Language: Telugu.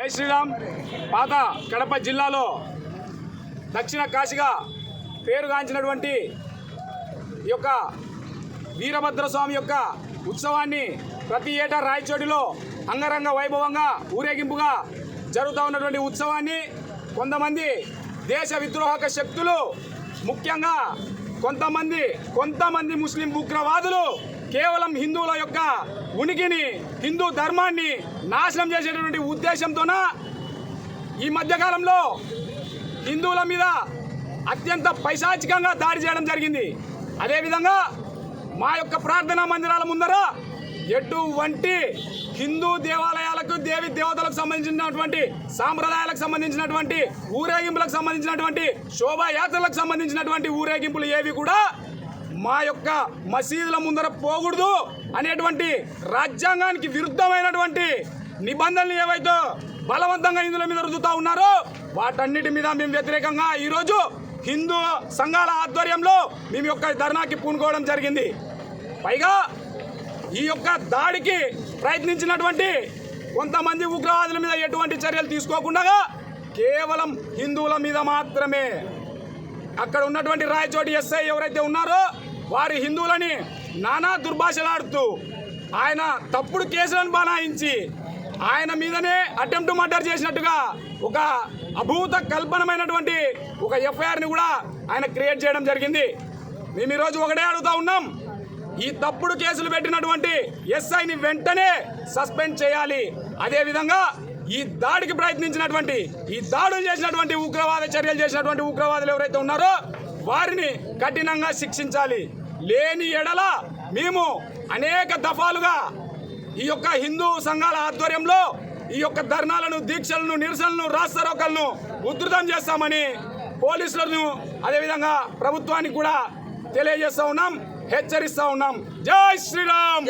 జై శ్రీరామ్. పాత కడప జిల్లాలో దక్షిణ కాశీగా పేరుగాంచినటువంటి ఈ యొక్క వీరభద్రస్వామి యొక్క ఉత్సవాన్ని ప్రతి ఏటా రాయచోటిలో అంగరంగ వైభవంగా ఊరేగింపుగా జరుగుతూ ఉన్నటువంటి ఉత్సవాన్ని కొంతమంది దేశ విద్రోహక శక్తులు, ముఖ్యంగా కొంతమంది ముస్లిం ఉగ్రవాదులు కేవలం హిందువుల యొక్క ఉనికిని, హిందూ ధర్మాన్ని నాశనం చేసేటటువంటి ఉద్దేశంతోన ఈ మధ్యకాలంలో హిందువుల మీద అత్యంత పైశాచికంగా దాడి చేయడం జరిగింది. అదేవిధంగా మా యొక్క ప్రార్థనా మందిరాల ముందర ఎటువంటి హిందూ దేవాలయాలకు, దేవి దేవతలకు సంబంధించినటువంటి సాంప్రదాయాలకు సంబంధించినటువంటి ఊరేగింపులకు సంబంధించినటువంటి శోభాయాత్రలకు సంబంధించినటువంటి ఊరేగింపులు ఏవి కూడా మా యొక్క మసీదుల ముందర పోకూడదు అనేటువంటి రాజ్యాంగానికి విరుద్ధమైనటువంటి నిబంధనలు ఏవైతే బలవంతంగా హిందువుల మీద రుద్దుతూ ఉన్నారో వాటన్నిటి మీద మేము వ్యతిరేకంగా ఈరోజు హిందూ సంఘాల ఆధ్వర్యంలో మేము యొక్క ధర్నాకి పూనుకోవడం జరిగింది. పైగా ఈ యొక్క దాడికి ప్రయత్నించినటువంటి కొంతమంది ఉగ్రవాదుల మీద ఎటువంటి చర్యలు తీసుకోకుండా కేవలం హిందువుల మీద మాత్రమే, అక్కడ ఉన్నటువంటి రాయచోటి ఎస్ఐ ఎవరైతే ఉన్నారో వారి హిందువులని నానా దుర్భాషలాడుతూ ఆయన తప్పుడు కేసులను బనాయించి ఆయన మీదనే అటెంప్ట్ మర్డర్ చేసినట్టుగా ఒక అభూత కల్పనమైనటువంటి ఒక ఎఫ్ఐఆర్ని కూడా ఆయన క్రియేట్ చేయడం జరిగింది. మేము ఈరోజు ఒకటే అడుగుతా ఉన్నాం, ఈ తప్పుడు కేసులు పెట్టినటువంటి ఎస్ఐని వెంటనే సస్పెండ్ చేయాలి. అదేవిధంగా ఈ దాడికి ప్రయత్నించినటువంటి, ఈ దాడులు చేసినటువంటి ఉగ్రవాద చర్యలు చేసినటువంటి ఉగ్రవాదులు ఎవరైతే ఉన్నారో వారిని కఠినంగా శిక్షించాలి. లేని ఎడల మేము అనేక దఫాలుగా ఈ యొక్క హిందూ సంఘాల ఆధ్వర్యంలో ఈ యొక్క ధర్నాలను, దీక్షలను, నిరసనలను, రాస్తారోకలను ఉధృతం చేస్తామని పోలీసులను అదేవిధంగా ప్రభుత్వానికి కూడా తెలియజేస్తూ ఉన్నాం, హెచ్చరిస్తూ ఉన్నాం. జై శ్రీరామ్.